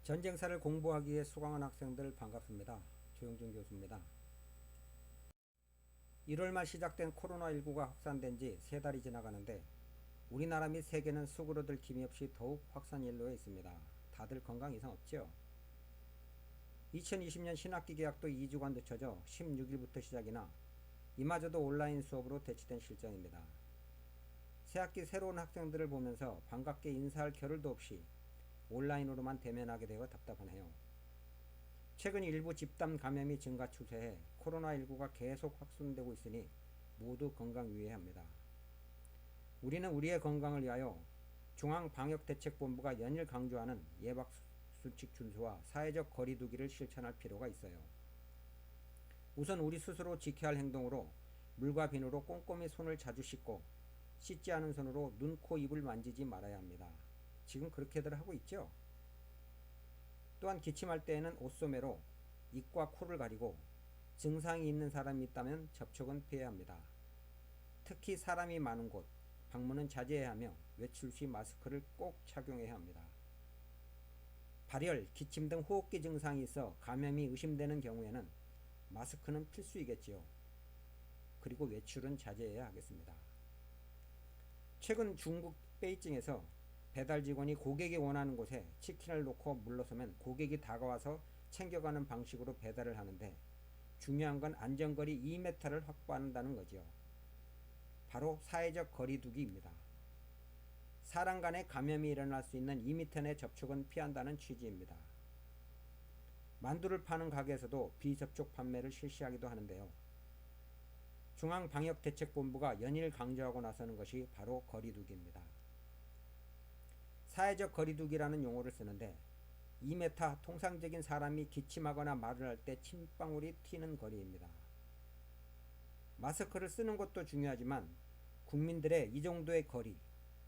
전쟁사를 공부하기 위해 수강한 학생들 반갑습니다. 조영준 교수입니다. 1월 말 시작된 코로나19가 확산된 지 3달이 지나가는데 우리나라 및 세계는 수그러들 김이 없이 더욱 확산 연로에 있습니다. 다들 건강 이상 없죠? 2020년 신학기 개학도 2주간 늦춰져 16일부터 시작이나 이마저도 온라인 수업으로 대치된 실정입니다. 새학기 새로운 학생들을 보면서 반갑게 인사할 겨를도 없이 온라인으로만 대면하게 되어 답답하네요. 최근 일부 집단 감염이 증가 추세에 코로나19가 계속 확산되고 있으니 모두 건강 유의합니다. 우리는 우리의 건강을 위하여 중앙방역대책본부가 연일 강조하는 예방수칙 준수와 사회적 거리두기를 실천할 필요가 있어요. 우선 우리 스스로 지켜야 할 행동으로 물과 비누로 꼼꼼히 손을 자주 씻고 씻지 않은 손으로 눈, 코, 입을 만지지 말아야 합니다. 지금 그렇게들 하고 있죠? 또한 기침할 때에는 옷소매로 입과 코를 가리고 증상이 있는 사람이 있다면 접촉은 피해야 합니다. 특히 사람이 많은 곳, 방문은 자제해야 하며 외출 시 마스크를 꼭 착용해야 합니다. 발열, 기침 등 호흡기 증상이 있어 감염이 의심되는 경우에는 마스크는 필수이겠지요. 그리고 외출은 자제해야 하겠습니다. 최근 중국 베이징에서 배달 직원이 고객이 원하는 곳에 치킨을 놓고 물러서면 고객이 다가와서 챙겨가는 방식으로 배달을 하는데 중요한 건 안전거리 2m를 확보한다는 거죠. 바로 사회적 거리두기입니다. 사람 간의 감염이 일어날 수 있는 2m 내 접촉은 피한다는 취지입니다. 만두를 파는 가게에서도 비접촉 판매를 실시하기도 하는데요. 중앙방역대책본부가 연일 강조하고 나서는 것이 바로 거리두기입니다. 사회적 거리두기라는 용어를 쓰는데 2m 통상적인 사람이 기침하거나 말을 할 때 침방울이 튀는 거리입니다. 마스크를 쓰는 것도 중요하지만 국민들의 이 정도의 거리,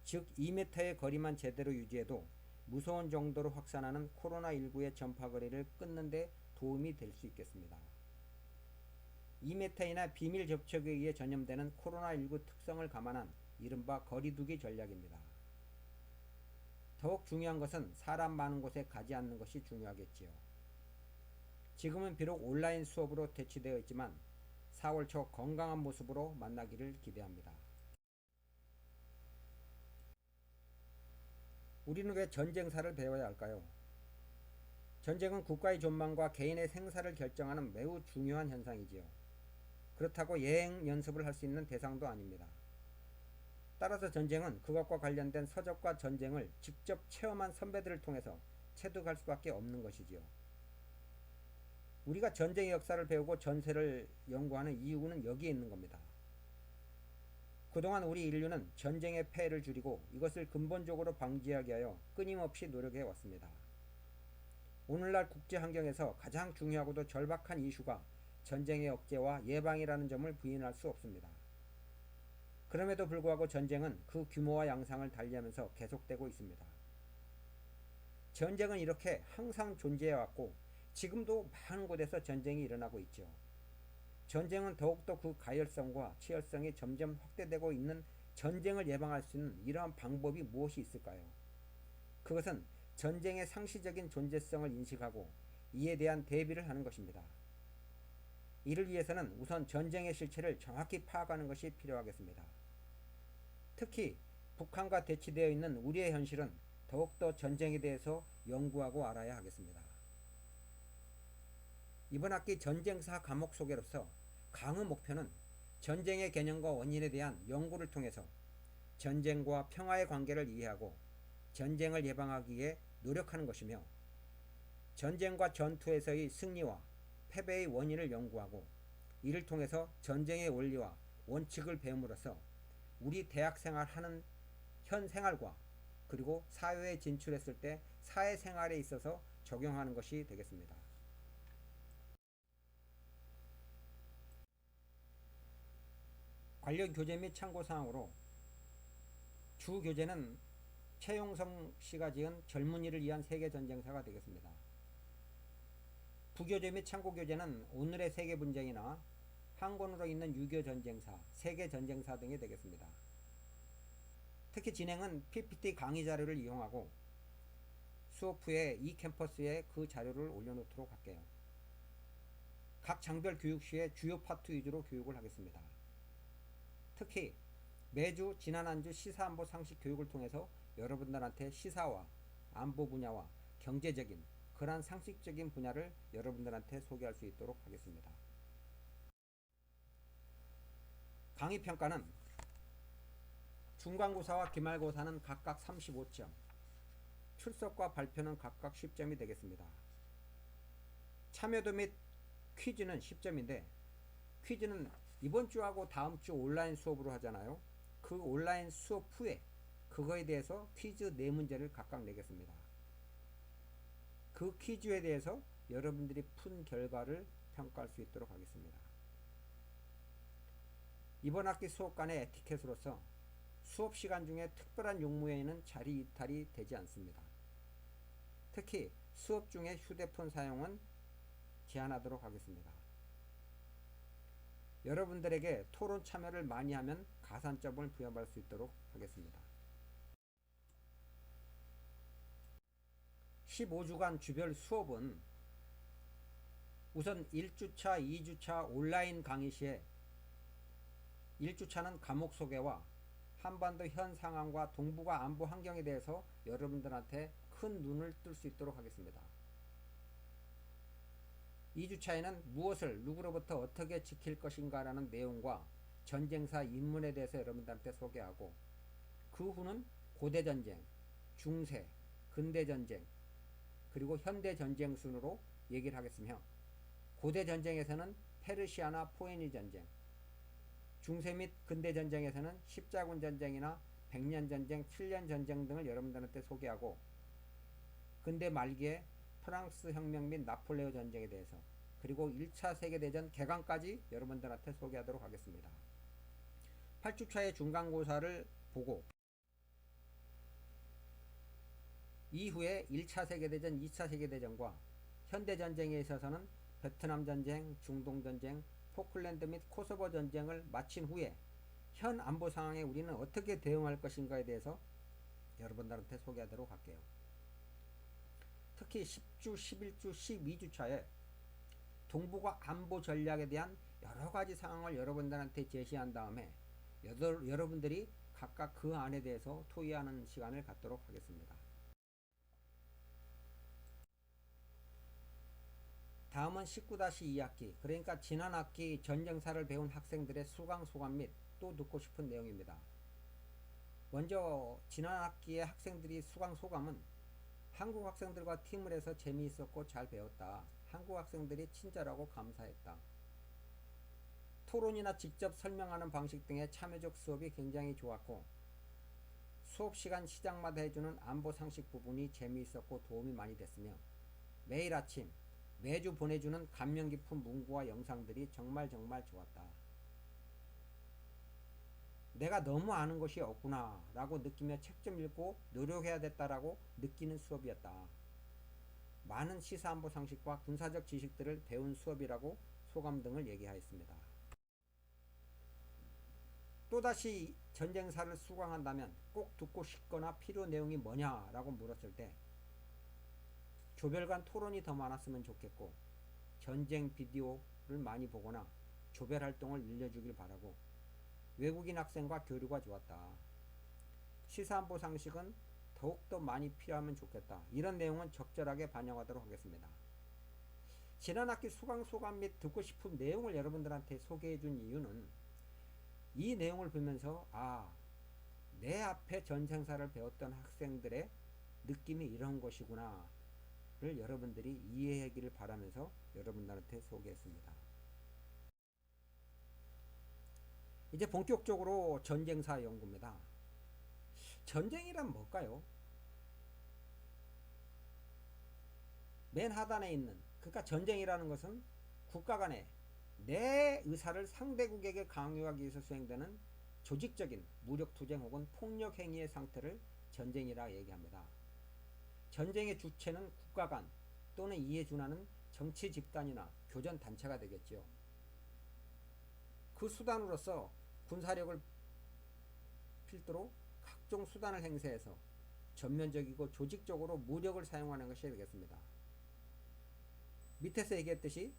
즉 2m의 거리만 제대로 유지해도 무서운 정도로 확산하는 코로나19의 전파거리를 끊는 데 도움이 될 수 있겠습니다. 2m이나 비밀 접촉에 의해 전염되는 코로나19 특성을 감안한 이른바 거리두기 전략입니다. 더욱 중요한 것은 사람 많은 곳에 가지 않는 것이 중요하겠지요. 지금은 비록 온라인 수업으로 대치되어 있지만 4월 초 건강한 모습으로 만나기를 기대합니다. 우리는 왜 전쟁사를 배워야 할까요? 전쟁은 국가의 존망과 개인의 생사를 결정하는 매우 중요한 현상이지요. 그렇다고 예행 연습을 할 수 있는 대상도 아닙니다. 따라서 전쟁은 그것과 관련된 서적과 전쟁을 직접 체험한 선배들을 통해서 체득할 수밖에 없는 것이지요. 우리가 전쟁의 역사를 배우고 전세를 연구하는 이유는 여기에 있는 겁니다. 그동안 우리 인류는 전쟁의 폐해를 줄이고 이것을 근본적으로 방지하기 위하여 끊임없이 노력해 왔습니다. 오늘날 국제 환경에서 가장 중요하고도 절박한 이슈가 전쟁의 억제와 예방이라는 점을 부인할 수 없습니다. 그럼에도 불구하고 전쟁은 그 규모와 양상을 달리하면서 계속되고 있습니다. 전쟁은 이렇게 항상 존재해왔고 지금도 많은 곳에서 전쟁이 일어나고 있죠. 전쟁은 더욱더 그 가열성과 치열성이 점점 확대되고 있는 전쟁을 예방할 수 있는 이러한 방법이 무엇이 있을까요? 그것은 전쟁의 상시적인 존재성을 인식하고 이에 대한 대비를 하는 것입니다. 이를 위해서는 우선 전쟁의 실체를 정확히 파악하는 것이 필요하겠습니다. 특히 북한과 대치되어 있는 우리의 현실은 더욱더 전쟁에 대해서 연구하고 알아야 하겠습니다. 이번 학기 전쟁사 과목 소개로서 강의 목표는 전쟁의 개념과 원인에 대한 연구를 통해서 전쟁과 평화의 관계를 이해하고 전쟁을 예방하기 위해 노력하는 것이며 전쟁과 전투에서의 승리와 패배의 원인을 연구하고 이를 통해서 전쟁의 원리와 원칙을 배움으로써 우리 대학생활 하는 현 생활과 그리고 사회에 진출했을 때 사회생활에 있어서 적용하는 것이 되겠습니다. 관련 교재 및 참고사항으로 주 교재는 최용성 씨가 지은 젊은이를 위한 세계전쟁사가 되겠습니다. 부교재 및 참고교재는 오늘의 세계분쟁이나 한 권으로 있는 유교 전쟁사, 세계 전쟁사 등이 되겠습니다. 특히 진행은 PPT 강의 자료를 이용하고 수업 후에 이 캠퍼스에 그 자료를 올려놓도록 할게요. 각 장별 교육 시에 주요 파트 위주로 교육을 하겠습니다. 특히 매주 지난 한 주 시사 안보 상식 교육을 통해서 여러분들한테 시사와 안보 분야와 경제적인 그러한 상식적인 분야를 여러분들한테 소개할 수 있도록 하겠습니다. 강의 평가는 중간고사와 기말고사는 각각 35점, 출석과 발표는 각각 10점이 되겠습니다. 참여도 및 퀴즈는 10점인데, 퀴즈는 이번 주하고 다음 주 온라인 수업으로 하잖아요. 그 온라인 수업 후에 그거에 대해서 퀴즈 4문제를 각각 내겠습니다. 그 퀴즈에 대해서 여러분들이 푼 결과를 평가할 수 있도록 하겠습니다. 이번 학기 수업간의 에티켓으로서 수업 시간 중에 특별한 용무회에는 자리 이탈이 되지 않습니다. 특히 수업 중에 휴대폰 사용은 제한하도록 하겠습니다. 여러분들에게 토론 참여를 많이 하면 가산점을 부여받을 수 있도록 하겠습니다. 15주간 주별 수업은 우선 1주차, 2주차 온라인 강의 시에 1주차는 과목 소개와 한반도 현 상황과 동북아 안보 환경에 대해서 여러분들한테 큰 눈을 뜰 수 있도록 하겠습니다. 2주차에는 무엇을 누구로부터 어떻게 지킬 것인가 라는 내용과 전쟁사 입문에 대해서 여러분들한테 소개하고, 그 후는 고대전쟁, 중세, 근대전쟁, 그리고 현대전쟁 순으로 얘기를 하겠으며, 고대전쟁에서는 페르시아나 포에니 전쟁, 중세 및 근대전쟁에서는 십자군 전쟁이나 백년전쟁, 7년전쟁 등을 여러분들한테 소개하고, 근대 말기에 프랑스 혁명 및 나폴레옹 전쟁에 대해서, 그리고 1차 세계대전 개강까지 여러분들한테 소개하도록 하겠습니다. 8주차의 중간고사를 보고 이후에 1차 세계대전, 2차 세계대전과 현대전쟁에 있어서는 베트남 전쟁, 중동 전쟁, 포클랜드 및 코소보 전쟁을 마친 후에 현 안보 상황에 우리는 어떻게 대응할 것인가에 대해서 여러분들한테 소개하도록 할게요. 특히 10주, 11주, 12주차에 동북아 안보 전략에 대한 여러가지 상황을 여러분들한테 제시한 다음에 여러분들이 각각 그 안에 대해서 토의하는 시간을 갖도록 하겠습니다. 다음은 19-2학기, 그러니까 지난 학기 전쟁사를 배운 학생들의 수강 소감 및 또 듣고 싶은 내용입니다. 먼저 지난 학기의 학생들이 수강 소감은 한국 학생들과 팀을 해서 재미있었고 잘 배웠다. 한국 학생들이 친절하고 감사했다. 토론이나 직접 설명하는 방식 등의 참여적 수업이 굉장히 좋았고, 수업시간 시작마다 해주는 안보 상식 부분이 재미있었고 도움이 많이 됐으며, 매일 아침 매주 보내주는 감명 깊은 문구와 영상들이 정말 좋았다. 내가 너무 아는 것이 없구나 라고 느끼며 책 좀 읽고 노력해야겠다라고 느끼는 수업이었다. 많은 시사안보 상식과 군사적 지식들을 배운 수업이라고 소감 등을 얘기하였습니다. 또다시 전쟁사를 수강한다면 꼭 듣고 싶거나 필요 내용이 뭐냐라고 물었을 때, 조별간 토론이 더 많았으면 좋겠고, 전쟁 비디오를 많이 보거나 조별 활동을 늘려주길 바라고, 외국인 학생과 교류가 좋았다. 시사안보 상식은 더욱더 많이 필요하면 좋겠다. 이런 내용은 적절하게 반영하도록 하겠습니다. 지난 학기 수강 소감 및 듣고 싶은 내용을 여러분들한테 소개해 준 이유는 이 내용을 보면서 내 앞에 전쟁사를 배웠던 학생들의 느낌이 이런 것이구나 를 여러분들이 이해하기를 바라면서 여러분들한테 소개했습니다. 이제 본격적으로 전쟁사 연구입니다. 전쟁이란 뭘까요? 맨 하단에 있는, 그러니까 전쟁이라는 것은 국가 간에 내 의사를 상대국에게 강요하기 위해서 수행되는 조직적인 무력투쟁 혹은 폭력행위의 상태를 전쟁이라 얘기합니다. 전쟁의 주체는 국가 간 또는 이에 준하는 정치 집단이나 교전 단체가 되겠지요. 그 수단으로서 군사력을 필두로 각종 수단을 행사해서 전면적이고 조직적으로 무력을 사용하는 것이 되겠습니다. 밑에서 얘기했듯이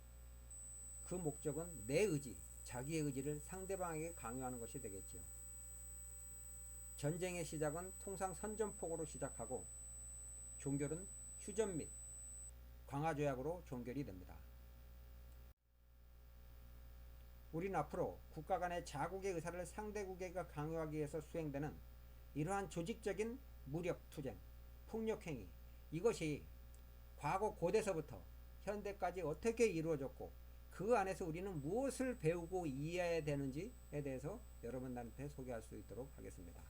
그 목적은 내 의지, 자기의 의지를 상대방에게 강요하는 것이 되겠지요. 전쟁의 시작은 통상 선전포고로 시작하고 종결은 휴전 및 광화조약으로 종결이 됩니다. 우리는 앞으로 국가 간의 자국의 의사를 상대국에게 강요하기 위해서 수행되는 이러한 조직적인 무력 투쟁, 폭력행위, 이것이 과거 고대서부터 현대까지 어떻게 이루어졌고 그 안에서 우리는 무엇을 배우고 이해해야 되는지에 대해서 여러분들한테 소개할 수 있도록 하겠습니다.